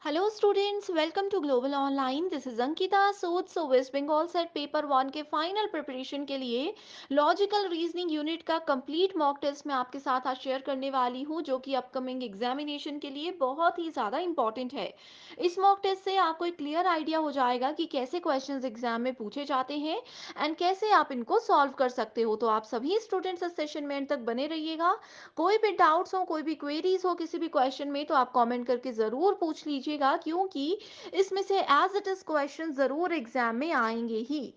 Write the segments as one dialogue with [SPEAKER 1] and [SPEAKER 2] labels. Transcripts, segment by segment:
[SPEAKER 1] Hello students, welcome to global online. This is Ankita Sood. West Bengal SET paper one के final preparation के लिए logical reasoning unit का complete mock test मैं आपके साथ आज शेयर करने वाली हूं, जो कि अपकमिंग एग्जामिनेशन के लिए बहुत ही ज़्यादा इंपॉर्टेंट है। इस मॉक टेस्ट से आपको एक क्लियर आइडिया हो जाएगा कि कैसे क्वेश्चंस एग्जाम में पूछे जाते हैं एंड कैसे आप इनको सॉल्व कर सकते हो। तो आप सभी स्टूडेंट्स इस सेशन में एंड तक बने रहिएगा। कोई भी डाउट्स हो, कोई भी क्वेरीज हो किसी भी क्वेश्चन में, तो आप कमेंट करके ज़रूर पूछ लीजिएगा, क्योंकि इसमें से एज इट इज़ क्वेश्चन ज़रूर एग्जाम में आएंगे ही।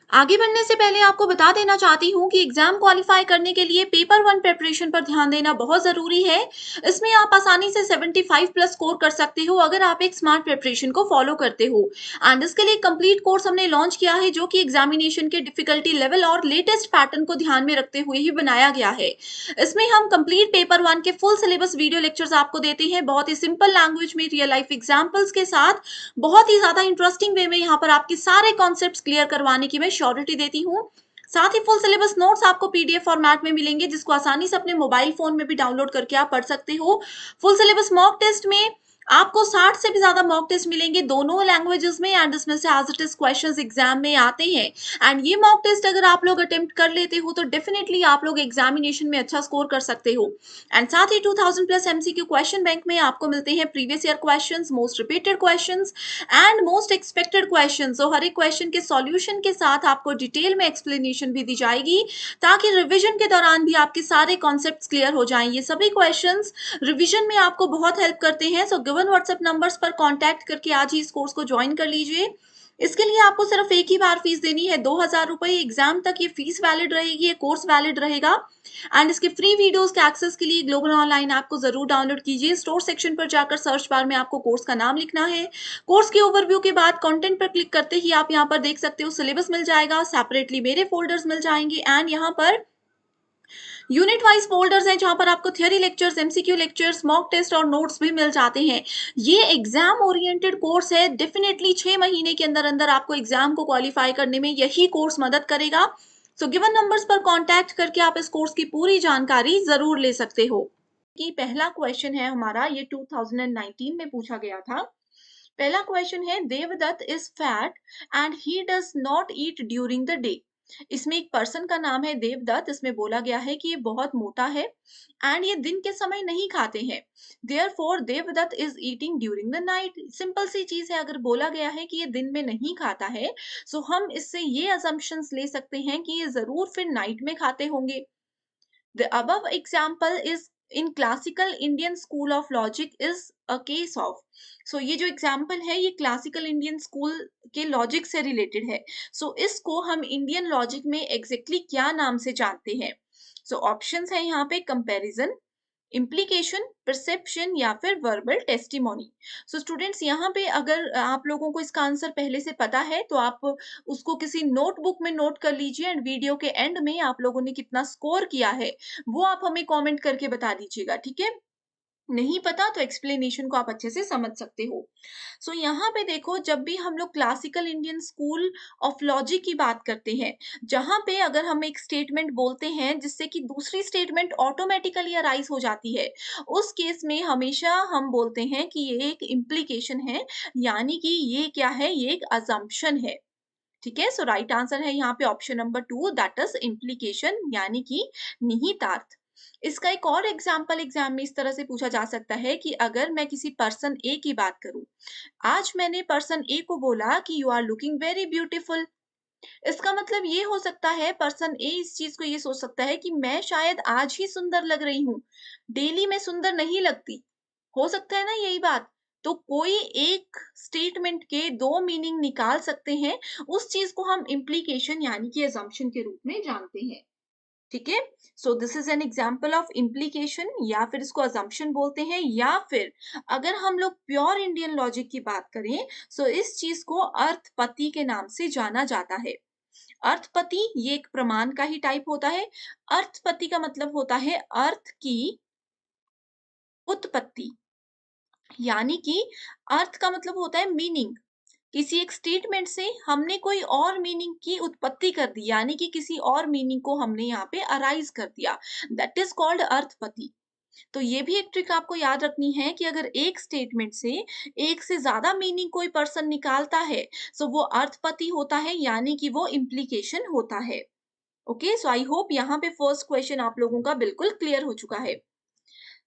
[SPEAKER 2] आगे बढ़ने से पहले आपको बता देना चाहती हूँ कि एग्जाम क्वालिफाई करने के लिए पेपर वन प्रिपरेशन पर ध्यान देना बहुत जरूरी है। इसमें आप आसानी से 75 प्लस स्कोर कर सकते हो अगर आप एक स्मार्ट प्रिपरेशन को फॉलो करते हो। एंड इसके लिए कंप्लीट कोर्स हमने लॉन्च किया है, जो कि एग्जामिनेशन के डिफिकल्टी लेवल और लेटेस्ट पैटर्न को ध्यान में रखते हुए ही बनाया गया है। इसमें हम कंप्लीट पेपर वन के फुल सिलेबस वीडियो लेक्चर्स आपको देते हैं, बहुत ही सिंपल लैंग्वेज में रियल लाइफ एग्जाम्पल्स के साथ। बहुत ही ज्यादा इंटरेस्टिंग वे में यहाँ पर आपके सारे कॉन्सेप्ट्स क्लियर करवाने की मैं श्योरिटी देती हूँ। साथ ही फुल सिलेबस नोट्स आपको पीडीएफ फॉर्मेट में मिलेंगे, जिसको आसानी से अपने मोबाइल फोन में भी डाउनलोड करके आप पढ़ सकते हो। फुल सिलेबस मॉक टेस्ट में आपको 60 से भी ज्यादा मॉक टेस्ट मिलेंगे दोनों लैंग्वेजेस में, एंड इसमें से as it is questions exam में आते हैं। एंड ये मॉक टेस्ट अगर आप लोग अटेम्प्ट कर लेते हो तो डेफिनेटली आप लोग एग्जामिनेशन में अच्छा स्कोर कर सकते हो। एंड साथ ही 2000 प्लस एमसीक्यू क्वेश्चन बैंक में आपको मिलते हैं previous year questions, most repeated questions and most expected questions. तो हर एक क्वेश्चन के सॉल्यूशन के साथ आपको डिटेल में एक्सप्लेनेशन भी दी जाएगी, ताकि रिवीजन के दौरान भी आपके सारे कॉन्सेप्ट्स क्लियर हो जाएं। ये सभी क्वेश्चंस रिवीजन में आपको बहुत हेल्प करते हैं। सो गिवन व्हाट्सएप नंबर्स पर कांटेक्ट करके आज ही इस कोर्स को ज्वाइन कर लीजिए। इसके लिए आपको सिर्फ एक ही बार फीस देनी है, 2000 रुपए। एग्जाम तक ये फीस वैलिड रहेगी, ये कोर्स वैलिड रहेगा। एंड इसके फ्री वीडियोस के एक्सेस के लिए ग्लोबल ऑनलाइन ऐप को जरूर डाउनलोड कीजिए। स्टोर सेक्शन पर जाकर सर्च बार में आपको कोर्स का नाम लिखना है। कोर्स के ओवरव्यू के बाद कंटेंट पर क्लिक करते ही आप यहाँ पर देख सकते हो सिलेबस मिल जाएगा, सेपरेटली मेरे फोल्डर्स मिल जाएंगे, एंड यहाँ पर यूनिट वाइज फोल्डर्स हैं, जहां पर आपको theory lectures, MCQ lectures, mock test और नोट्स भी मिल जाते हैं। ये एग्जाम ओरिएंटेड कोर्स है। डेफिनेटली 6 महीने के अंदर अंदर आपको एग्जाम को क्वालिफाई करने में यही कोर्स मदद करेगा। सो गिवन नंबर्स पर कांटेक्ट करके आप इस कोर्स की पूरी जानकारी जरूर ले सकते हो। कि पहला क्वेश्चन है हमारा, ये 2019 में पूछा गया था। पहला क्वेश्चन है, Devdatt is fat and he does not eat during the day. इसमें एक पर्सन का नाम है देवदत्त। इसमें बोला गया है कि ये बहुत मोटा है एंड ये दिन के समय नहीं खाते हैं। Therefore Devadatta is eating during the night. Simple सी चीज है, अगर बोला गया है कि ये दिन में नहीं खाता है, सो हम इससे ये असम्पशंस ले सकते हैं कि ये जरूर फिर नाइट में खाते होंगे। The above example is in classical Indian school of logic is a case of. So ये जो एग्जाम्पल है ये क्लासिकल इंडियन स्कूल के लॉजिक से रिलेटेड है। सो इसको हम इंडियन लॉजिक में एग्जैक्टली क्या नाम से जानते हैं? सो ऑप्शंस है यहाँ पे, कंपैरिजन, इम्प्लीकेशन, परसेप्शन या फिर वर्बल टेस्टिमोनी। सो स्टूडेंट्स, यहाँ पे अगर आप लोगों को इसका आंसर पहले से पता है तो आप उसको किसी नोटबुक में नोट कर लीजिए, एंड वीडियो के एंड में आप लोगों ने कितना स्कोर किया है वो आप हमें कमेंट करके बता दीजिएगा, ठीक है? नहीं पता तो एक्सप्लेनेशन को आप अच्छे से समझ सकते हो। सो यहाँ पे देखो, जब भी हम लोग classical Indian school of logic की बात करते हैं, जहाँ पे अगर हम एक स्टेटमेंट बोलते हैं जिससे कि दूसरी स्टेटमेंट ऑटोमेटिकली अराइज हो जाती है, उस केस में हमेशा हम बोलते हैं कि ये एक इम्प्लीकेशन है, यानी कि ये क्या है, ये एक अजम्पशन है। ठीक है, सो राइट आंसर है यहाँ पे option number 2, that is implication, यानी कि निहितार्थ। इसका एक और एग्जाम्पल एग्जाम में इस तरह से पूछा जा सकता है कि अगर मैं किसी पर्सन ए की बात करूं, आज मैंने पर्सन ए को बोला कि you are looking very beautiful. इसका मतलब ये हो सकता है, पर्सन ए इस चीज को ये सोच सकता है कि मैं शायद आज ही सुंदर लग रही हूँ, डेली मैं सुंदर नहीं लगती। हो सकता है ना यही बात? तो कोई एक स्टेटमेंट के दो मीनिंग निकाल सकते हैं, उस चीज को हम इम्प्लीकेशन यानी कि असम्पशन के रूप में जानते हैं। ठीक है, so this is an example of implication, या फिर इसको असम्पशन बोलते हैं। या फिर अगर हम लोग प्योर इंडियन लॉजिक की बात करें, सो इस चीज को अर्थपति के नाम से जाना जाता है। अर्थपति ये एक प्रमाण का ही टाइप होता है। अर्थपति का मतलब होता है अर्थ की उत्पत्ति, यानी कि अर्थ का मतलब होता है मीनिंग। किसी एक स्टेटमेंट से हमने कोई और मीनिंग की उत्पत्ति कर दी, यानी कि किसी और मीनिंग को हमने यहाँ पे अराइज कर दिया, दैट इज कॉल्ड अर्थपति। तो ये भी एक ट्रिक आपको याद रखनी है कि अगर एक स्टेटमेंट से एक से ज़्यादा मीनिंग कोई पर्सन निकालता है, सो वो अर्थपति होता है, यानी कि वो इम्प्लीकेशन होता है। ओके, सो आई होप यहाँ पे फर्स्ट क्वेश्चन आप लोगों का बिल्कुल क्लियर हो चुका है।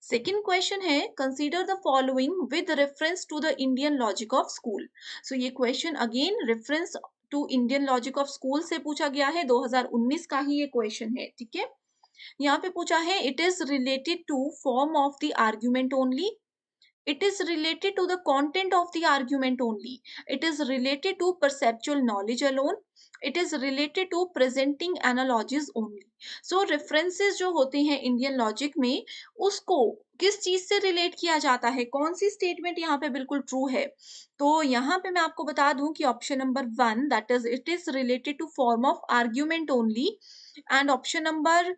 [SPEAKER 2] सेकेंड क्वेश्चन है, consider the following with reference to the Indian logic of school. So ये question again reference to Indian logic of school से पूछा गया है, 2019 का ही ये क्वेश्चन है, ठीक है। यहाँ पे पूछा है, it is related to form of the argument only, it is related to the content of the argument only, it is related to perceptual knowledge alone, it is related to presenting analogies only। so references जो होते हैं Indian logic में, उसको किस चीज से relate किया जाता है, कौन सी स्टेटमेंट यहाँ पे बिल्कुल ट्रू है। तो यहाँ पे मैं आपको बता दूं कि option number 1 that is it is related to form of argument only, and option number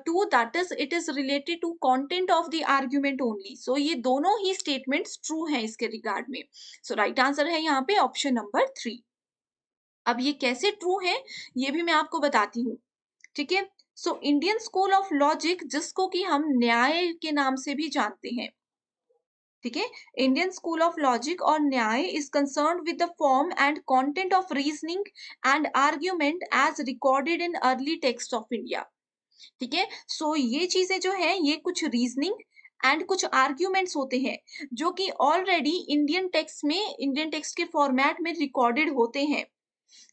[SPEAKER 2] 2 that is it is related to content of the argument only. So ये दोनों ही स्टेटमेंट्स ट्रू हैं इसके रिगार्ड में। सो राइट आंसर है यहाँ पे option number 3। अब ये कैसे ट्रू है ये भी मैं आपको बताती हूँ, ठीक है। So Indian school of logic, जिसको कि हम न्याय के नाम से भी जानते हैं, ठीक है, इंडियन स्कूल ऑफ लॉजिक और Nyaya is concerned with the form and content of reasoning and argument as recorded in early text of India, ठीक है। सो ये चीजें जो है ये कुछ रीजनिंग एंड कुछ आर्ग्यूमेंट्स होते हैं जो कि ऑलरेडी इंडियन टेक्स्ट में, इंडियन टेक्स्ट के फॉर्मेट में रिकॉर्डेड होते हैं।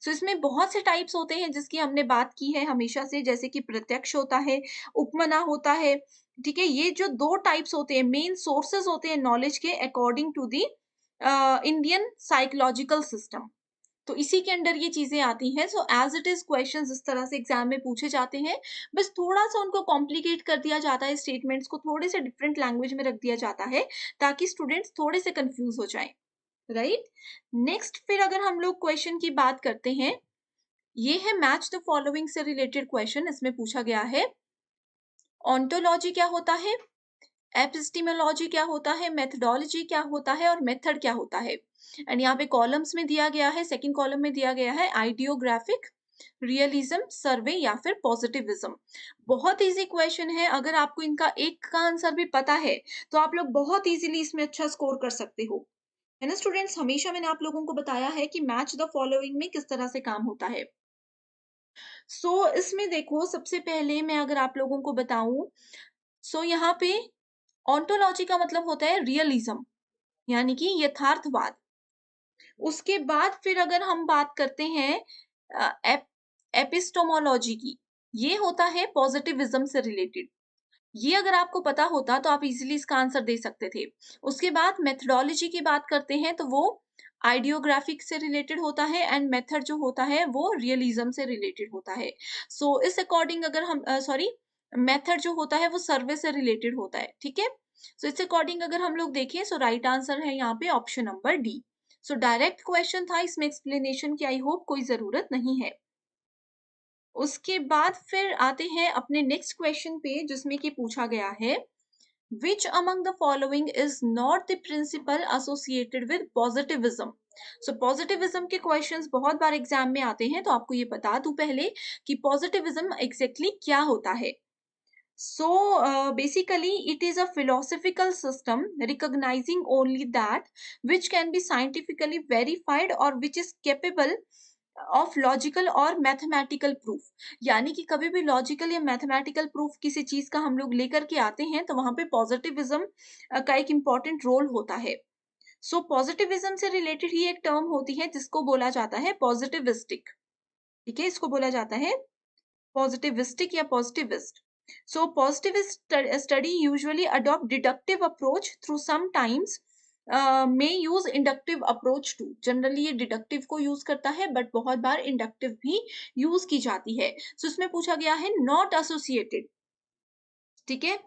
[SPEAKER 2] सो इसमें बहुत से टाइप्स होते हैं जिसकी हमने बात की है हमेशा से, जैसे कि प्रत्यक्ष होता है, उपमना होता है, ठीक है। ये जो दो टाइप्स होते हैं, मेन सोर्सेज होते हैं नॉलेज के according to the Indian psychological system, तो इसी के अंडर ये चीजें आती हैं। So as it is questions इस तरह से एग्जाम में पूछे जाते हैं, बस थोड़ा सा उनको कॉम्प्लिकेट कर दिया जाता है, स्टेटमेंट्स को थोड़े से डिफरेंट लैंग्वेज में रख दिया जाता है ताकि स्टूडेंट्स थोड़े से कंफ्यूज हो जाएं, राइट। नेक्स्ट फिर अगर हम लोग क्वेश्चन की बात करते हैं, ये है मैच द फॉलोइंग से रिलेटेड क्वेश्चन। इसमें पूछा गया है, ऑन्टोलॉजी क्या होता है, एपिस्टेमोलॉजी क्या होता है, मेथडोलॉजी क्या होता है और मेथड क्या होता है। एंड यहाँ पे कॉलम्स में दिया गया है, सेकंड कॉलम में दिया गया है आइडियोग्राफिक, रियलिज्म, सर्वे या फिर पॉजिटिविज्म। बहुत इजी क्वेश्चन है, अगर आपको इनका एक का आंसर भी पता है तो आप लोग बहुत इजीली इसमें अच्छा स्कोर कर सकते हो, है ना स्टूडेंट्स। हमेशा मैंने आप लोगों को बताया है कि मैच द फॉलोइंग में किस तरह से काम होता है। इसमें देखो, सबसे पहले मैं अगर आप लोगों को बताऊं, यहाँ पे ऑन्टोलॉजी का मतलब होता है रियलिज्म, यानी कि यथार्थवाद। उसके बाद फिर अगर हम बात करते हैं एप, एपिस्टोमोलॉजी की, ये होता है पॉजिटिविज्म से रिलेटेड। ये अगर आपको पता होता तो आप इजीली इसका आंसर दे सकते थे। उसके बाद मेथडोलॉजी की बात करते हैं तो वो आइडियोग्राफिक से रिलेटेड होता है, एंड मेथड जो होता है वो रियलिज्म से रिलेटेड होता है। इस अकॉर्डिंग अगर हम सॉरी मेथड जो होता है वो सर्वे से रिलेटेड होता है, ठीक है। इस अकॉर्डिंग अगर हम लोग देखें, राइट आंसर है यहाँ पे option number D. Direct question था, इसमें एक्सप्लेनेशन की आई होप कोई जरूरत नहीं है। उसके बाद फिर आते हैं अपने नेक्स्ट क्वेश्चन पे, जिसमें कि पूछा गया है, which among the following is not the principle associated with positivism। Positivism के क्वेश्चंस बहुत बार एग्जाम में आते हैं, तो आपको ये बता दूं पहले कि पॉजिटिविज्म एग्जैक्टली क्या होता है। Basically it is a philosophical system recognizing only that which can be scientifically verified or which is capable of logical और मैथमेटिकल प्रूफ, यानी कि कभी भी लॉजिकल या मैथमेटिकल प्रूफ किसी चीज का हम लोग लेकर के आते हैं तो वहां पे पॉजिटिविज्म का एक इम्पॉर्टेंट रोल होता है। पॉजिटिविज्म से रिलेटेड ही एक टर्म होती है जिसको बोला जाता है पॉजिटिविस्टिक, ठीक है, इसको बोला जाता है पॉजिटिविस्टिक या positivist. Positivist study usually adopt deductive approach through sometimes may use inductive approach too। Generally ये डिडक्टिव को यूज करता है, बट बहुत बार इंडक्टिव भी यूज की जाती है। इसमें पूछा गया है नॉट एसोसिएटेड, ठीक है।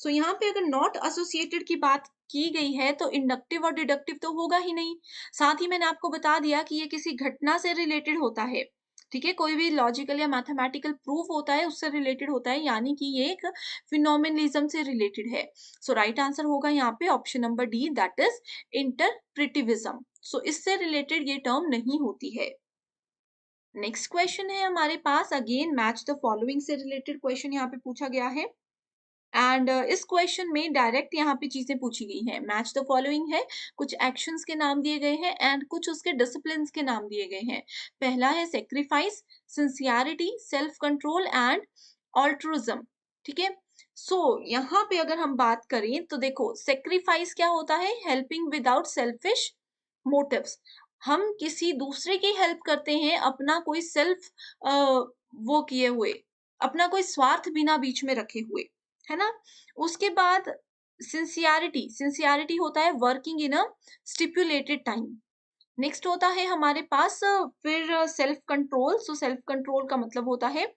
[SPEAKER 2] यहाँ पे अगर नॉट एसोसिएटेड की बात की गई है तो इंडक्टिव और डिडक्टिव तो होगा ही नहीं। साथ ही मैंने आपको बता दिया कि ये किसी घटना से रिलेटेड होता है, ठीक है, कोई भी लॉजिकल या मैथमेटिकल प्रूफ होता है उससे रिलेटेड होता है, यानी कि ये एक फिनोमिनलिज्म से रिलेटेड है। राइट आंसर होगा यहाँ पे option number D, that is interpretivism. इससे रिलेटेड ये टर्म नहीं होती है। नेक्स्ट क्वेश्चन है हमारे पास, अगेन मैच द फॉलोइंग से रिलेटेड क्वेश्चन यहाँ पे पूछा गया है। एंड इस क्वेश्चन में डायरेक्ट यहाँ पे चीजें पूछी गई हैं। मैच द फॉलोइंग है, कुछ एक्शंस के नाम दिए गए हैं एंड कुछ उसके डिसिप्लिन के नाम दिए गए हैं। पहला है sacrifice, sincerity, self control and altruism. ठीक है, सो यहाँ पे अगर हम बात करें तो देखो, सेक्रीफाइस क्या होता है? Helping without selfish motives. हम किसी दूसरे की हेल्प करते हैं अपना कोई सेल्फ वो किए हुए, अपना कोई स्वार्थ बिना बीच में रखे हुए, है ना? उसके बाद सिंसियरिटी, सिंसियरिटी होता है working in a stipulated time. Next होता है हमारे पास फिर self control. So self control का मतलब होता है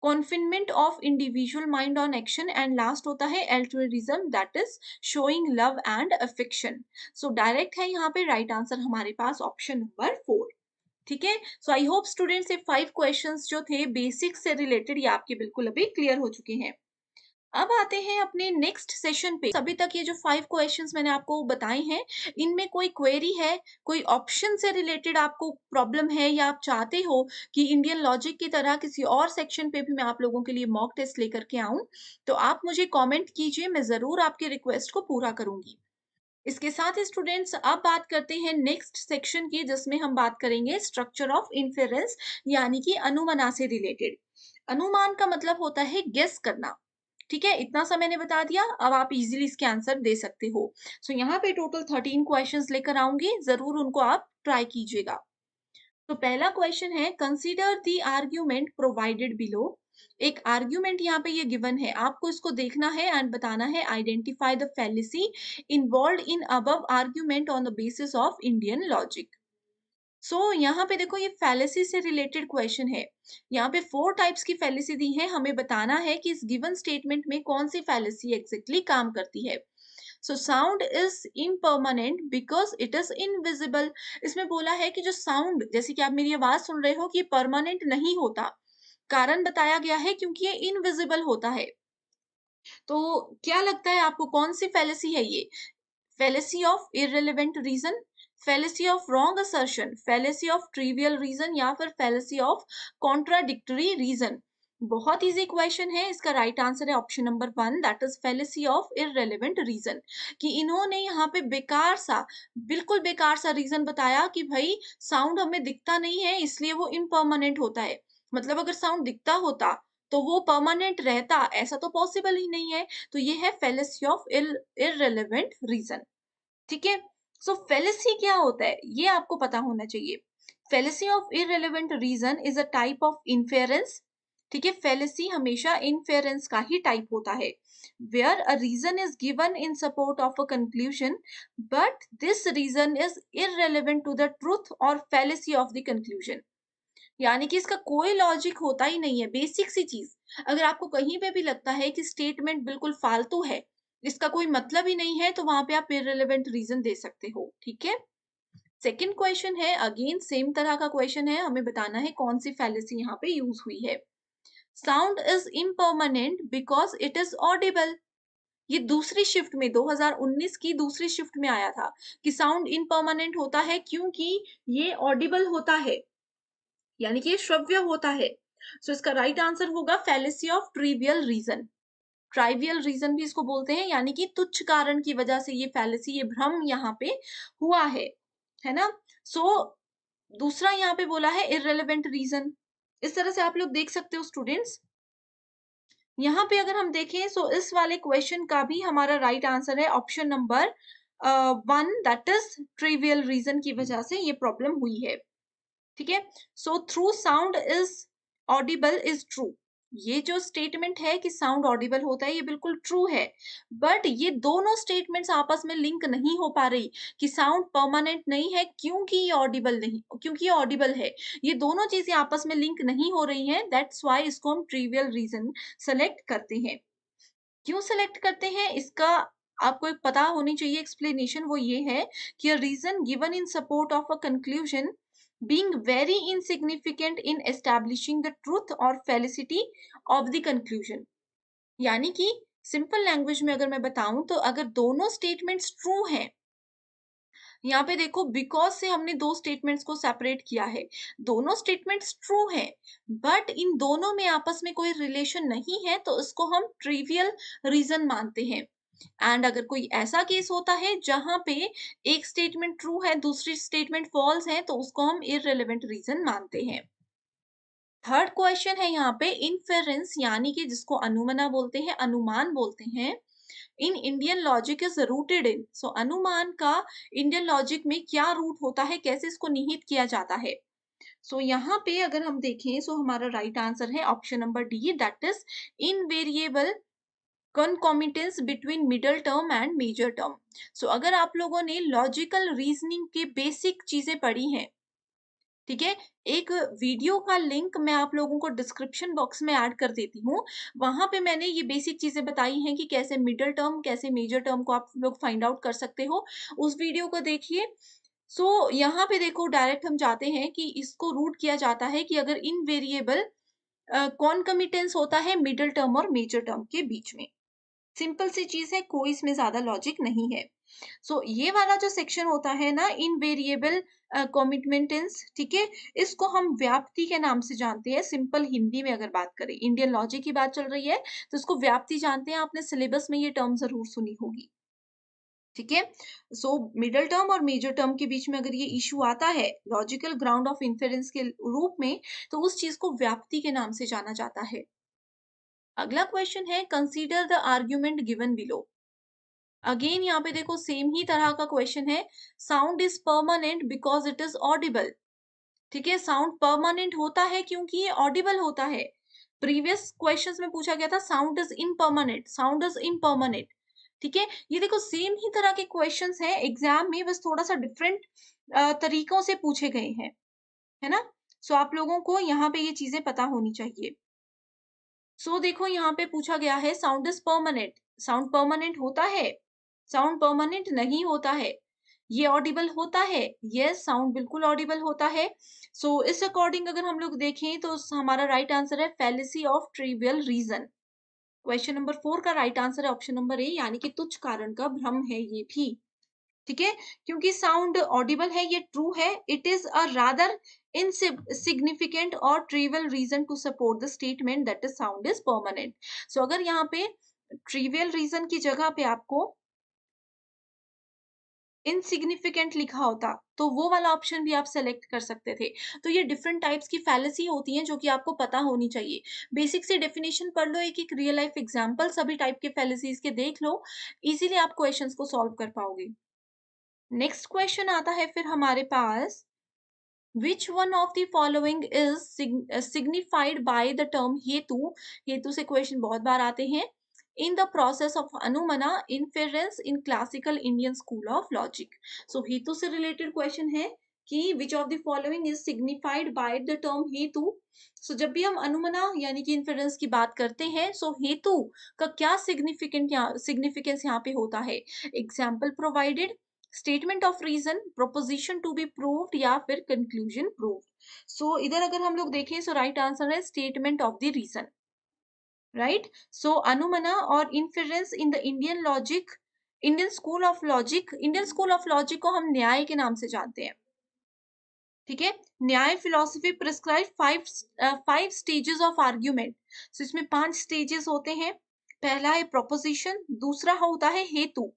[SPEAKER 2] confinement of individual mind on action. And last होता है altruism, that is showing love and affection. So direct है यहाँ पे राइट आंसर हमारे पास ऑप्शन नंबर 4। ठीक है, सो आई होप स्टूडेंट्स ये 5 क्वेश्चंस जो थे बेसिक से रिलेटेड, ये आपके बिल्कुल अभी क्लियर हो चुके हैं। अब आते हैं अपने नेक्स्ट सेशन पे। अभी तक ये जो 5 क्वेश्चंस मैंने आपको बताए हैं, इनमें कोई क्वेरी है, कोई ऑप्शन से रिलेटेड आपको प्रॉब्लम है, या आप चाहते हो कि इंडियन लॉजिक की तरह किसी और सेक्शन पे भी मैं आप लोगों के लिए मॉक टेस्ट लेकर के आऊँ, तो आप मुझे कमेंट कीजिए, मैं ज़रूर आपकी रिक्वेस्ट को पूरा करूँगी। इसके साथ ही स्टूडेंट्स अब बात करते हैं नेक्स्ट सेक्शन की, जिसमें हम बात करेंगे स्ट्रक्चर ऑफ इन्फेरेंस, यानी कि अनुमाना से रिलेटेड। अनुमान का मतलब होता है गेस करना। ठीक है, इतना सा मैंने बता दिया, अब आप इजीली इसके आंसर दे सकते हो। सो यहाँ पे टोटल 13 क्वेश्चंस लेकर आऊंगी, जरूर उनको आप ट्राई कीजिएगा। तो पहला क्वेश्चन है, consider the argument provided below. एक आर्ग्यूमेंट यहाँ पे ये गिवन है, आपको इसको देखना है एंड बताना है, identify the fallacy involve in above argument on the basis of Indian logic. So यहाँ पे देखो, ये फैलेसी से रिलेटेड क्वेश्चन है। यहाँ पे 4 टाइप्स की फैलेसी दी है, हमें बताना है कि इस गिवन स्टेटमेंट में कौन सी फैलेसी एग्जैक्टली काम करती है। So sound is impermanent because it is invisible. इसमें बोला है कि जो साउंड, जैसे कि आप मेरी आवाज सुन रहे हो, कि ये परमानेंट नहीं होता। कारण बताया गया है क्योंकि ये इनविजिबल होता है। तो क्या लगता है आपको, कौन सी फैलेसी है ये? fallacy of irrelevant reason, fallacy of wrong assertion, fallacy of trivial reason, या फिर fallacy of contradictory reason। बहुत इजी क्वेश्चन है, इसका राइट आंसर है option number 1, that is fallacy of irrelevant reason। कि इन्होंने यहाँ पे बेकार सा, बिल्कुल बेकार सा रीजन बताया कि भाई साउंड हमें दिखता नहीं है इसलिए वो इम्परमानेंट होता है। मतलब अगर साउंड दिखता होता तो वो परमानेंट रहता, ऐसा तो पॉसिबल ही नहीं है। तो ये है fallacy of irrelevant reason। ठीक है, सो फेलिसी क्या होता है ये आपको पता होना चाहिए। Fallacy of irrelevant reason is a type of inference. ठीक है, फेलिसी हमेशा इन्फेरेंस का ही टाइप होता है, where a reason is given in support of a conclusion but this reason is irrelevant to the truth और फेलिसी ऑफ द कंक्लूजन। यानी कि इसका कोई लॉजिक होता ही नहीं है, बेसिक सी चीज। अगर आपको कहीं पे भी लगता है कि स्टेटमेंट बिल्कुल फालतू है, इसका कोई मतलब ही नहीं है, तो वहां पे आप इररिलेवेंट रीजन दे सकते हो। ठीक है, सेकंड क्वेश्चन है, अगेन सेम तरह का क्वेश्चन है, हमें बताना है कौन सी फैलेसी यहाँ पे यूज हुई है। Sound is impermanent because it is Audible. ये दूसरी शिफ्ट में, 2019 की दूसरी शिफ्ट में आया था कि साउंड इम्परमानेंट होता है क्योंकि ये ऑडिबल होता है, यानी कि ये श्रव्य होता है। सो इसका राइट आंसर होगा fallacy of trivial reason. Trivial reason भी इसको बोलते हैं, यानी कि तुच्छ कारण की वजह से ये फैलेसी, ये भ्रम यहाँ पे हुआ है ना? सो दूसरा यहाँ पे बोला है इररेलेवेंट रीजन। इस तरह से आप लोग देख सकते हो स्टूडेंट्स। यहाँ पे अगर हम देखें, सो इस वाले क्वेश्चन का भी हमारा राइट आंसर है option number 1, that is trivial reason की वजह से ये प्रॉब्लम हुई है। ठीक है, so through sound is audible is true. ये जो स्टेटमेंट है कि साउंड ऑडिबल होता है, ये बिल्कुल ट्रू है। बट ये दोनों स्टेटमेंट्स आपस में लिंक नहीं हो पा रही कि साउंड परमानेंट नहीं है क्योंकि ये ऑडिबल नहीं, क्योंकि ये ऑडिबल है। ये दोनों चीजें आपस में लिंक नहीं हो रही हैं, दैट्स व्हाई इसको हम ट्रिवियल रीजन सेलेक्ट करते हैं। क्यों सेलेक्ट करते हैं इसका आपको एक पता होनी चाहिए एक्सप्लेनेशन, वो ये है कि reason given in support of a conclusion being very insignificant in establishing the truth or felicity of the conclusion। यानी कि सिंपल लैंग्वेज में अगर मैं बताऊं, तो अगर दोनों स्टेटमेंट्स ट्रू हैं, यहाँ पे देखो बिकॉज़ से हमने 2 स्टेटमेंट्स को सेपरेट किया है। दोनों स्टेटमेंट्स ट्रू हैं, बट इन दोनों में आपस में कोई रिलेशन नहीं है, तो इसको हम ट्रिवियल रीज़न मानते हैं। एंड अगर कोई ऐसा केस होता है जहाँ पे एक स्टेटमेंट ट्रू है, दूसरी स्टेटमेंट फॉल्स है, तो उसको हम इर्रेलेवेंट रीज़न मानते हैं। थर्ड क्वेश्चन है यहाँ पे इन्फेरेंस यानी कि जिसको अनुमना बोलते हैं, अनुमान बोलते हैं। In Indian logic is rooted in, so अनुमान का इंडियन लॉजिक में क्या रूट होता है, कैसे इसको निहित किया जाता है। सो यहाँ पे अगर हम देखें, सो हमारा राइट आंसर है option number D, that is invariable concomitance between middle term and major term. So अगर आप लोगों ने लॉजिकल रीजनिंग की बेसिक चीजें पढ़ी हैं, ठीक है, एक वीडियो का लिंक मैं आप लोगों को डिस्क्रिप्शन बॉक्स में ऐड कर देती हूँ। वहां पे मैंने ये बेसिक चीजें बताई हैं कि कैसे मिडल टर्म, कैसे मेजर टर्म को आप लोग फाइंड आउट कर सकते हो। उस वीडियो को देखिए। सो यहाँ पे देखो डायरेक्ट हम जाते हैं कि इसको रूट किया जाता है कि अगर इन वेरिएबल कॉन्कमिटेंस होता है मिडल टर्म और मेजर टर्म के बीच में। सिंपल सी चीज है, कोई इसमें ज्यादा लॉजिक नहीं है। सो ये वाला जो सेक्शन होता है ना, इन वेरिएबल कॉमिटमेंटेंस, ठीक है, इसको हम व्याप्ति के नाम से जानते हैं। सिंपल हिंदी में अगर बात करें, इंडियन लॉजिक की बात चल रही है, तो इसको व्याप्ति जानते हैं। आपने सिलेबस में ये टर्म जरूर सुनी होगी, ठीक है। सो मिडल टर्म और मेजर टर्म के बीच में अगर ये इशू आता है लॉजिकल ग्राउंड ऑफ इन्फेरेंस के रूप में, तो उस चीज को व्याप्ति के नाम से जाना जाता है। अगला क्वेश्चन है consider the argument given below. Again यहाँ पे देखो सेम ही तरह का क्वेश्चन है। Sound is permanent because it is Audible, ठीक है, साउंड परमानेंट होता है क्योंकि ये ऑडिबल होता है। प्रीवियस क्वेश्चंस में पूछा गया था साउंड इज इनपरमानेंट, साउंड इज इनपरमानेंट, ठीक है। ये देखो सेम ही तरह के क्वेश्चंस हैं एग्जाम में, बस थोड़ा सा डिफरेंट तरीकों से पूछे गए हैं, है ना। सो आप लोगों को यहाँ पे ये चीजें पता होनी चाहिए। सो देखो यहाँ पे पूछा गया है sound is permanent, sound permanent होता है, साउंड परमानेंट नहीं होता है। ये ऑडिबल होता है, यस साउंड बिल्कुल ऑडिबल होता है। सो इस अकॉर्डिंग अगर हम लोग देखें तो हमारा राइट आंसर है fallacy of trivial reason. Question number 4 का राइट आंसर है ऑप्शन नंबर ए, यानी कि तुच्छ कारण का भ्रम है ये भी, ठीक है। क्योंकि साउंड ऑडिबल है, ये ट्रू है। It is a rather insignificant or trivial reason to support the statement that the sound is permanent. So अगर यहाँ पे trivial reason की जगह पे आपको इनसिग्निफिकेंट लिखा होता, तो वो वाला ऑप्शन भी आप सेलेक्ट कर सकते थे। तो ये डिफरेंट टाइप्स की फैलेसी होती हैं जो कि आपको पता होनी चाहिए। बेसिक से डेफिनेशन पढ़ लो, एक एक रियल लाइफ एग्जांपल सभी टाइप के फैलेसीज के देख लो, इजीली आप क्वेश्चंस को सॉल्व कर पाओगे। नेक्स्ट क्वेश्चन आता है फिर हमारे पास, Which one of the following is signified by the term हेतु? हेतु से क्वेश्चन बहुत बार आते हैं। In the process of अनुमना inference in classical Indian school of logic. So हेतु से related question है कि which of the following is signified by the term हेतु? So जब भी हम अनुमना यानी कि inference की बात करते हैं, so हेतु का क्या significance यहाँ पे होता है? Example provided, statement of reason, proposition to be proved या फिर कंक्लूजन प्रूव्ड। सो इधर अगर हम लोग देखें, सो राइट आंसर है statement of the reason, right. So अनुमना और inference in the Indian logic, Indian school of logic, Indian school of logic को हम न्याय के नाम से जानते हैं, ठीक है। Nyaya philosophy prescribe five stages of argument. So इसमें 5 स्टेजेस होते हैं। पहला है प्रोपोजिशन, दूसरा होता है हेतु,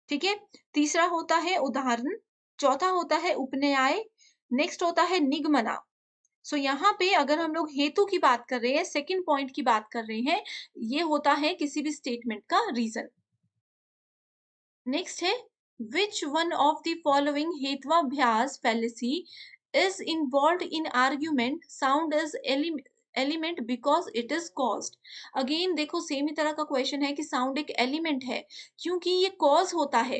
[SPEAKER 2] ठीक है, तीसरा होता है उदाहरण, चौथा होता है उपन्याय, नेक्स्ट होता है निगमना। सो यहाँ पे अगर हम लोग हेतु की बात कर रहे हैं, सेकंड पॉइंट की बात कर रहे हैं, ये होता है किसी भी स्टेटमेंट का रीजन। नेक्स्ट है which one of the following हेत्वाभ्यास fallacy is involve in argument sound is element because it is caused. Again देखो सेम ही तरह का क्वेश्चन है कि साउंड एक एलिमेंट है क्योंकि ये कॉज होता है,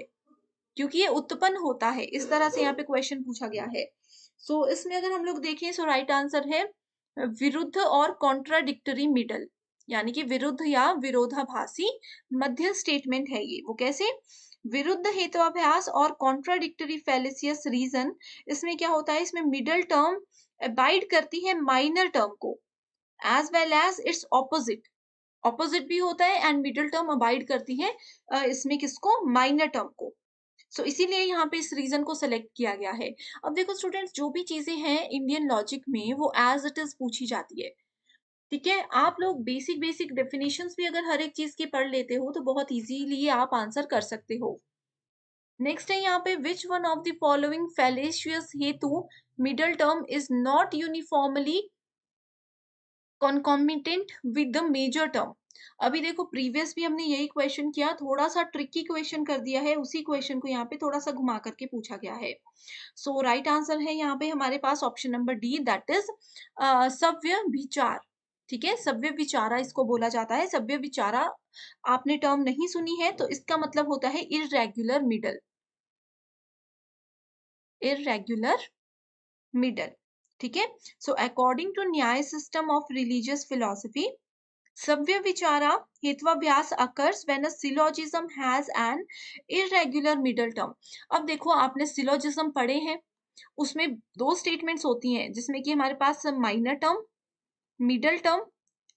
[SPEAKER 2] क्योंकि ये उत्पन्न होता है। इस तरह से यहाँ पे क्वेश्चन पूछा गया है। सो इसमें अगर हम लोग देखें, सो राइट आंसर है विरुद्ध और कॉन्ट्राडिक्टरी मिडल, यानी कि विरुद्ध या विरोधाभासी मध्य स्टेटमेंट है ये। वो कैसे? विरुद्ध हेतुअभ्यास और कॉन्ट्राडिक्टरी फैलेसियस रीजन, इसमें क्या होता है, इसमें मिडल टर्म अबाइड करती है माइनर टर्म को, as well as its opposite, opposite भी होता है, एंड मिडल टर्म अबाइड करती है इसमें किसको, माइनर टर्म को। सो इसीलिए यहाँ पे इस रीज़न को सेलेक्ट किया गया है। अब देखो स्टूडेंट्स, जो भी चीज़ें हैं इंडियन लॉजिक में वो एज़ इट इज़ पूछी जाती है, ठीक है? आप लोग बेसिक डेफिनिशंस भी अगर हर एक चीज़ की पढ़ लेते हो तो बहुत ईज़िली आप आंसर कर सकते हो। नेक्स्ट है यहाँ पे, which one of the following fallacious हेतु middle term is not uniformly concomitant with the major term. अभी देखो प्रीवियस भी हमने यही क्वेश्चन किया, थोड़ा सा ट्रिकी क्वेश्चन कर दिया है, उसी क्वेश्चन को यहाँ पे थोड़ा सा घुमा करके पूछा गया है। सो राइट आंसर है यहाँ पे हमारे पास option number D, that is सव्य विचार। ठीक है, सव्य विचारा इसको बोला जाता है। सव्य विचारा आपने टर्म नहीं सुनी है तो इसका मतलब होता है इर्रेगुलर मिडल, इर्रेगुलर मिडल। ठीक है, सो अकॉर्डिंग टू न्याय सिस्टम ऑफ रिलीजियस फिलोसफी, सव्य विचारा हेत्वाभ्यास occurs when a syllogism has an irregular middle term। अब देखो आपने सिलोजिज्म पढ़े हैं, उसमें दो स्टेटमेंट्स होती हैं जिसमें कि हमारे पास minor term, middle term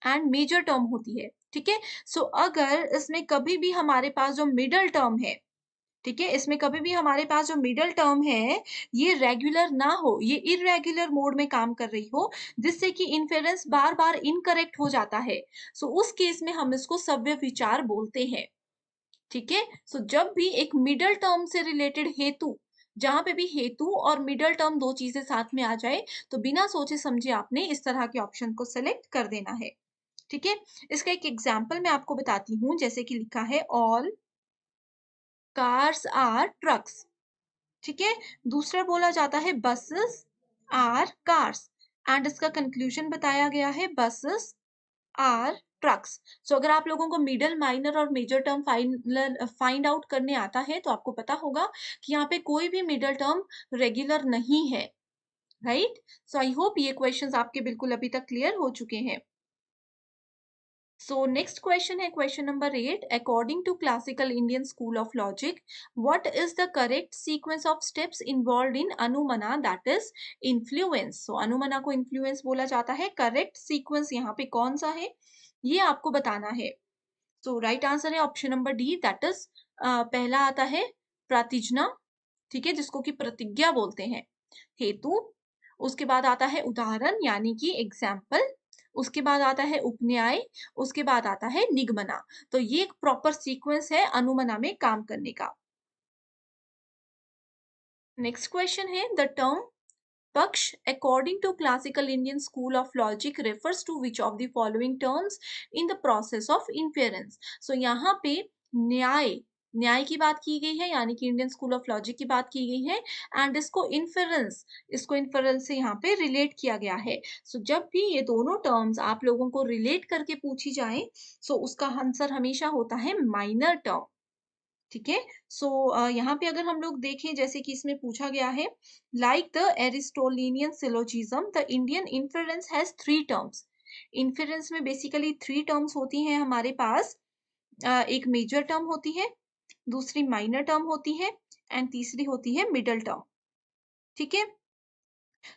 [SPEAKER 2] and major term होती है। ठीक है, सो अगर इसमें कभी भी हमारे पास जो मिडल टर्म है, ठीक है, इसमें कभी भी हमारे पास जो मिडल टर्म है ये रेगुलर ना हो, ये इर्रेगुलर मोड में काम कर रही हो, जिससे कि इन्फेरेंस बार बार इनकरेक्ट हो जाता है, सो उस केस में हम इसको सव्य विचार बोलते हैं। ठीक है, सो जब भी एक मिडल टर्म से रिलेटेड हेतु, जहां पे भी हेतु और मिडल टर्म दो चीजें साथ में आ जाए तो बिना सोचे समझे आपने इस तरह के ऑप्शन को सेलेक्ट कर देना है। ठीक है, इसका एक एग्जाम्पल मैं आपको बताती हूँ, जैसे कि लिखा है ऑल कार्स आर ट्रक्स। ठीक है, दूसरा बोला जाता है बसेस आर कार्स, एंड इसका कंक्लूजन बताया गया है बसेस आर ट्रक्स। सो अगर आप लोगों को मिडल, माइनर और मेजर टर्म फाइंड आउट करने आता है तो आपको पता होगा कि यहाँ पे कोई भी मिडल टर्म रेगुलर नहीं है, राइट? सो आई होप ये क्वेश्चंस आपके बिल्कुल अभी तक क्लियर हो चुके हैं। So next question है question number 8. According to classical Indian school of logic, what is the correct sequence of steps involved in anumana, that is influence? So anumana को influence बोला जाता है, correct sequence यहाँ पे कौन सा है ये आपको बताना है। So right answer है option number D, that is पहला आता है प्रातिजना, ठीक है, जिसको कि प्रतिज्ञा बोलते हैं। हेतु, उसके बाद आता है उदाहरण यानी कि एग्जाम्पल, उसके बाद आता है उपन्याय, उसके बाद आता है निगमना। तो ये एक प्रॉपर सीक्वेंस है अनुमना में काम करने का। नेक्स्ट क्वेश्चन है, द टर्म पक्ष according to classical Indian school of logic refers to which of the following terms in the process of inference. So यहाँ पे न्याय, न्याय की बात की गई है, यानी कि इंडियन स्कूल ऑफ लॉजिक की बात की गई है, एंड इसको इन्फेरेंस से यहाँ पे रिलेट किया गया है। सो जब भी ये दोनों टर्म्स आप लोगों को रिलेट करके पूछी जाए, सो उसका आंसर हमेशा होता है माइनर टर्म। ठीक है, सो यहाँ पे अगर हम लोग देखें, जैसे कि इसमें पूछा गया है, like the Aristotelian syllogism the Indian inference has three terms. Inference में बेसिकली थ्री टर्म्स होती हैं हमारे पास। एक मेजर टर्म होती है, दूसरी माइनर टर्म होती है, एंड तीसरी होती है मिडल टर्म। ठीक है,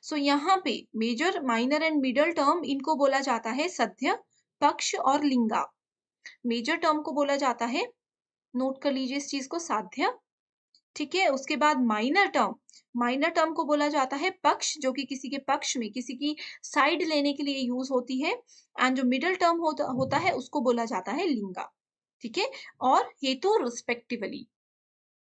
[SPEAKER 2] सो यहाँ पे major, minor and middle term इनको बोला जाता है सध्य, पक्ष और लिंगा। मेजर टर्म को बोला जाता है, नोट कर लीजिए इस चीज को, साध्य। ठीक है, उसके बाद माइनर टर्म को बोला जाता है पक्ष, जो कि किसी के पक्ष में, किसी की साइड लेने के लिए यूज होती है, एंड जो मिडल टर्म होता है उसको बोला जाता है लिंगा। ठीक है, और हेतु रिस्पेक्टिवली।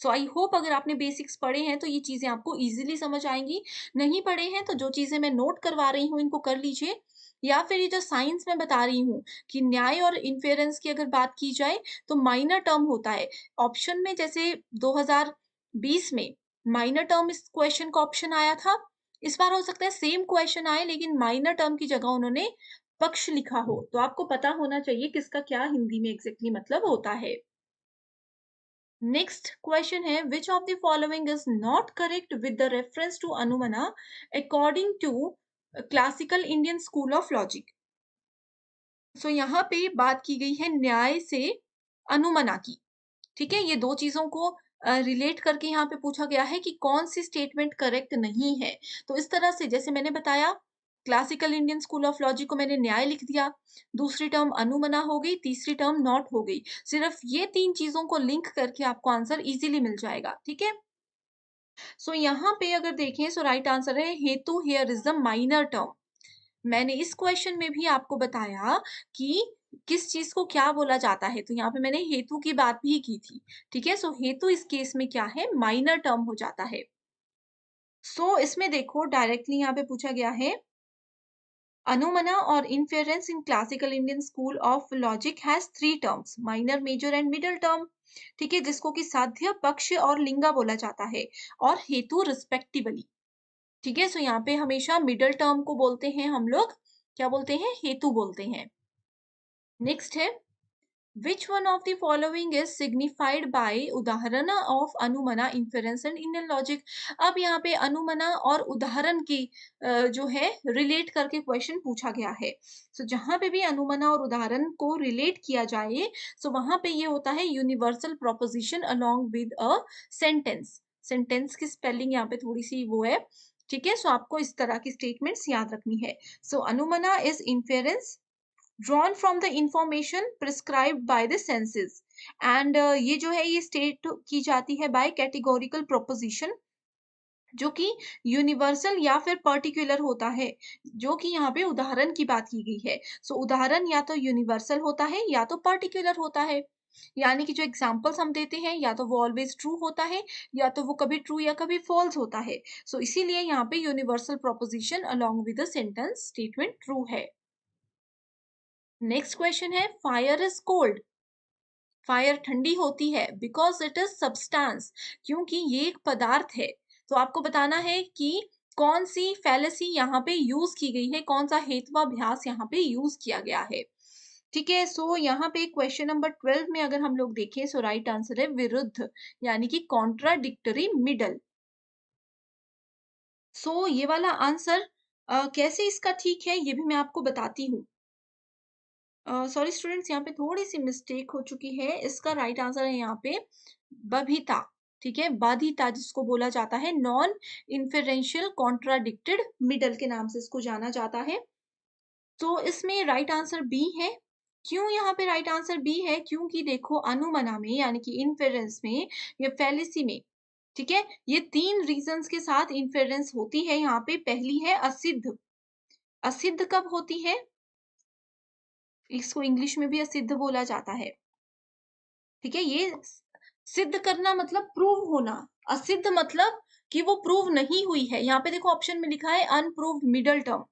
[SPEAKER 2] सो आई होप अगर आपने बेसिक्स पढ़े हैं तो ये चीजें आपको इजीली समझ आएंगी। नहीं पढ़े हैं तो जो चीजें मैं नोट करवा रही हूँ इनको कर लीजिए, या फिर ये जो साइंस में बता रही हूँ कि न्याय और इन्फेरेंस की अगर बात की जाए तो माइनर टर्म होता है ऑप्शन में, जैसे 2020 में माइनर टर्म इस क्वेश्चन का ऑप्शन आया था। इस बार हो सकता है सेम क्वेश्चन आए लेकिन माइनर टर्म की जगह उन्होंने पक्ष लिखा हो, तो आपको पता होना चाहिए किसका क्या हिंदी में एग्जैक्टली मतलब होता है। नेक्स्ट क्वेश्चन है, which of the following is not correct with the reference to अनुमना according to classical Indian school of logic. So यहाँ पे बात की गई है न्याय से अनुमना की। ठीक है, ये दो चीजों को रिलेट करके यहाँ पे पूछा गया है कि कौन सी स्टेटमेंट करेक्ट नहीं है। तो इस तरह से जैसे मैंने बताया, classical Indian school of logic को मैंने न्याय लिख दिया, दूसरी टर्म अनुमना हो गई, तीसरी टर्म नॉट हो गई। सिर्फ ये 3 चीज़ों को लिंक करके आपको आंसर ईज़िली मिल जाएगा, ठीक है? सो यहाँ पे अगर देखें सो राइट आंसर है हेतु here is the minor term. मैंने इस क्वेश्चन में भी आपको बताया कि किस चीज़ को क्या बोला जाता है, तो यहाँ पे मैंने हेतु की बात भी की थी, ठीक है? सो हेतु इस केस में क्या है? माइनर टर्म हो जाता है। सो इसमें देखो डायरेक्टली यहाँ पे पूछा गया है अनुमना और inference in classical Indian school of logic has 3 terms minor, major and middle term, ठीक है? जिसको कि साध्य, पक्ष और लिंगा बोला जाता है और हेतु रिस्पेक्टिवली, ठीक है? सो यहाँ पे हमेशा मिडल टर्म को बोलते हैं हम लोग, क्या बोलते हैं? हेतु बोलते हैं। नेक्स्ट है which one of the following is signified by उदाहरण of अनुमना inference and inner logic। अब यहाँ पे अनुमना और उदाहरण की जो है रिलेट करके क्वेश्चन पूछा गया है। सो जहाँ पे भी अनुमना और उदाहरण को रिलेट किया जाए सो वहां पे ये होता है universal proposition along with a sentence. Sentence की स्पेलिंग यहाँ पे थोड़ी सी वो है, ठीक है? सो आपको इस तरह की स्टेटमेंट्स याद रखनी है। सो अनुमना is inference drawn from the information prescribed by the senses and ये जो है ये स्टेट की जाती है बाय कैटेगोरिकल प्रोपोजिशन जो कि यूनिवर्सल या फिर पर्टिकुलर होता है, जो कि यहाँ पे उदाहरण की बात की गई है। सो उदाहरण या तो यूनिवर्सल होता है या तो पर्टिकुलर होता है, यानी कि जो एग्जांपल्स हम देते हैं या तो वो ऑलवेज ट्रू होता है या तो वो कभी ट्रू या कभी फॉल्स होता है। सो इसीलिए यहाँ पे universal proposition along with the sentence statement true है। नेक्स्ट क्वेश्चन है फायर इज कोल्ड। फायर ठंडी होती है बिकॉज इट इज सब्सटेंस, क्योंकि ये एक पदार्थ है। तो आपको बताना है कि कौन सी फैलेसी यहाँ पे यूज की गई है, कौन सा हेत्वाभ्यास यहाँ पे यूज किया गया है, ठीक है? सो यहाँ पे क्वेश्चन नंबर 12 में अगर हम लोग देखें सो राइट आंसर है विरुद्ध, यानी कि कॉन्ट्राडिक्टरी मिडल। सो ये वाला आंसर कैसे इसका ठीक है ये भी मैं आपको बताती हूँ। सॉरी स्टूडेंट्स, यहाँ पे थोड़ी सी मिस्टेक हो चुकी है। इसका राइट आंसर है यहाँ पे बभिता, ठीक है? बाधिता जिसको बोला जाता है, नॉन इन्फेरेंशियल कॉन्ट्राडिक्टेड मिडल के नाम से इसको जाना जाता है। तो इसमें राइट आंसर बी है। क्यों यहाँ पे राइट आंसर बी है? क्योंकि देखो अनुमना में यानी कि इन्फेरेंस में या फैलेसी में, ठीक है, ये 3 रीजंस के साथ इन्फेरेंस होती है। यहाँ पे पहली है असिद्ध। असिद्ध कब होती है? इसको इंग्लिश में भी असिद्ध बोला जाता है, ठीक है? ये सिद्ध करना मतलब प्रूव होना, असिद्ध मतलब कि वो प्रूव नहीं हुई है। यहाँ पे देखो ऑप्शन में लिखा है अनप्रूव्ड मिडल टर्म,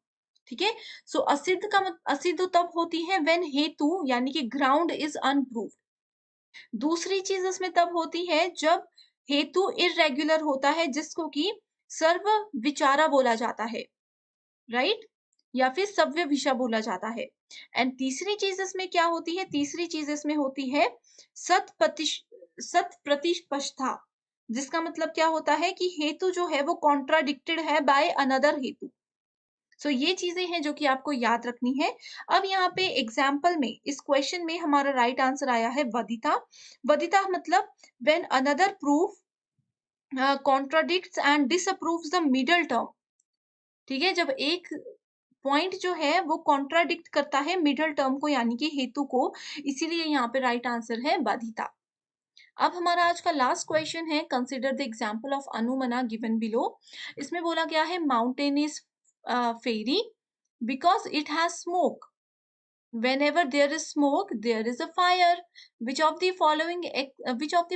[SPEAKER 2] ठीक है? सो असिद्ध का असिद्ध तब होती है व्हेन हेतु यानी कि ग्राउंड इज अनप्रूव्ड। दूसरी चीज इसमें तब होती है जब हेतु इर्रेगुलर होता है, जिसको कि सर्व विचारा बोला जाता है, राइट? या फिर सव्य विषय बोला जाता है। एंड तीसरी चीज इसमें क्या होती है? तीसरी चीज इसमें होती है सत प्रतिस्पष्टता, जिसका मतलब क्या होता है कि हेतु जो है वो कॉन्ट्राडिक्टेड है बाय अनदर हेतु। सो ये चीजें हैं जो कि आपको याद रखनी है। अब यहाँ पे एग्जाम्पल में इस क्वेश्चन में हमारा राइट आंसर आया है वदिता। वदिता मतलब when another proof contradicts and disapproves the middle term, ठीक है? जब एक पॉइंट जो है वो कॉन्ट्राडिक्ट करता है मिडल टर्म को यानी कि हेतु को, इसीलिए यहाँ पे राइट आंसर है बाधिता। अब हमारा आज का लास्ट क्वेश्चन है consider the example of anumana given below. इसमें बोला गया है mountain is fiery because it has smoke. Whenever there is smoke, there is a fire. Which of the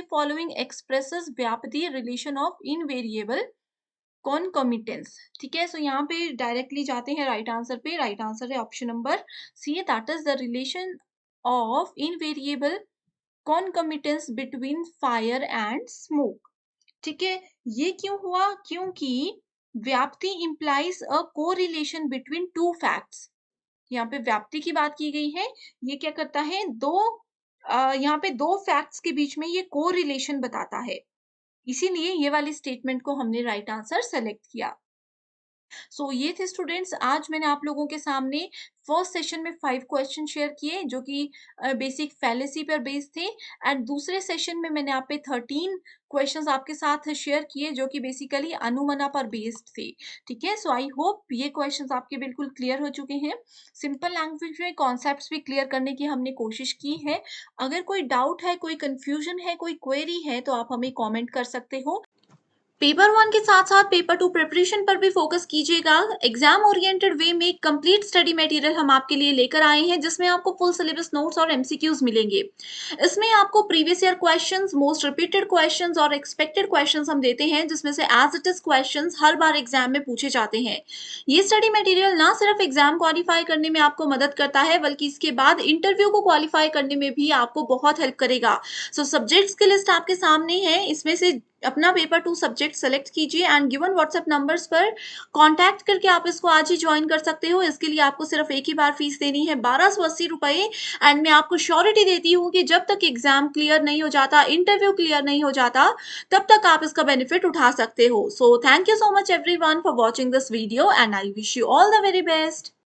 [SPEAKER 2] following expresses व्याप्ति relation of invariable कॉनकॉमिटेंस, ठीक है? So यहाँ पे directly जाते हैं राइट आंसर पे। राइट आंसर है option number C, that is the relation of invariable concomitance between fire and smoke, ठीक है? ये क्यों हुआ? क्योंकि vyapti implies a correlation between two facts. यहाँ पे व्याप्ति की बात की गई है, ये क्या करता है? यहाँ पे दो फैक्ट्स के बीच में ये कोरिलेशन बताता है, इसीलिए ये वाली स्टेटमेंट को हमने राइट आंसर सेलेक्ट किया। सो ये थे स्टूडेंट्स, आज मैंने आप लोगों के सामने फर्स्ट सेशन में 5 क्वेश्चन शेयर किए जो कि बेसिक फैलेसी पर बेस्ड थे, एंड दूसरे सेशन में मैंने आप पे 13 क्वेश्चंस आपके साथ शेयर किए जो कि बेसिकली अनुमना पर बेस्ड थे। ठीक है, सो आई होप ये क्वेश्चंस आपके बिल्कुल क्लियर हो चुके हैं। सिंपल लैंग्वेज में कॉन्सेप्ट्स भी क्लियर करने की हमने कोशिश की है। अगर कोई डाउट है, कोई कंफ्यूजन है, कोई क्वेरी है, तो आप हमें कमेंट कर सकते हो। पेपर 1 के साथ-साथ पेपर 2 प्रिपरेशन पर भी फ़ोकस कीजिएगा। एग्ज़ाम ओरिएंटेड वे में कंप्लीट स्टडी मटेरियल हम आपके लिए लेकर आए हैं, जिसमें आपको फुल सिलेबस नोट्स और एमसीक्यूज़ मिलेंगे। इसमें आपको previous year questions, most repeated questions और एक्सपेक्टेड क्वेश्चंस हम देते हैं, जिसमें से as it is questions her bar exam में पूछे जाते हैं। ये स्टडी मटेरियल ना सिर्फ एग्ज़ाम क्वालीफाई करने में आपको मदद करता है, बल्कि इसके बाद इंटरव्यू को क्वालीफाई करने में भी आपको बहुत हेल्प करेगा। सो सब्जेक्ट्स की लिस्ट आपके सामने है, इसमें से अपना पेपर 2 सब्जेक्ट सेलेक्ट कीजिए एंड गिवन व्हाट्सएप नंबर्स पर कॉन्टैक्ट करके आप इसको आज ही जॉइन कर सकते हो। इसके लिए आपको सिर्फ एक ही बार फीस देनी है, 1280 रुपए, एंड मैं आपको श्योरिटी देती हूँ कि जब तक एग्ज़ाम क्लियर नहीं हो जाता, इंटरव्यू क्लियर नहीं हो जाता, तब तक आप इसका बेनिफिट उठा सकते हो। So thank you so much everyone for watching this video and I wish you all the very best.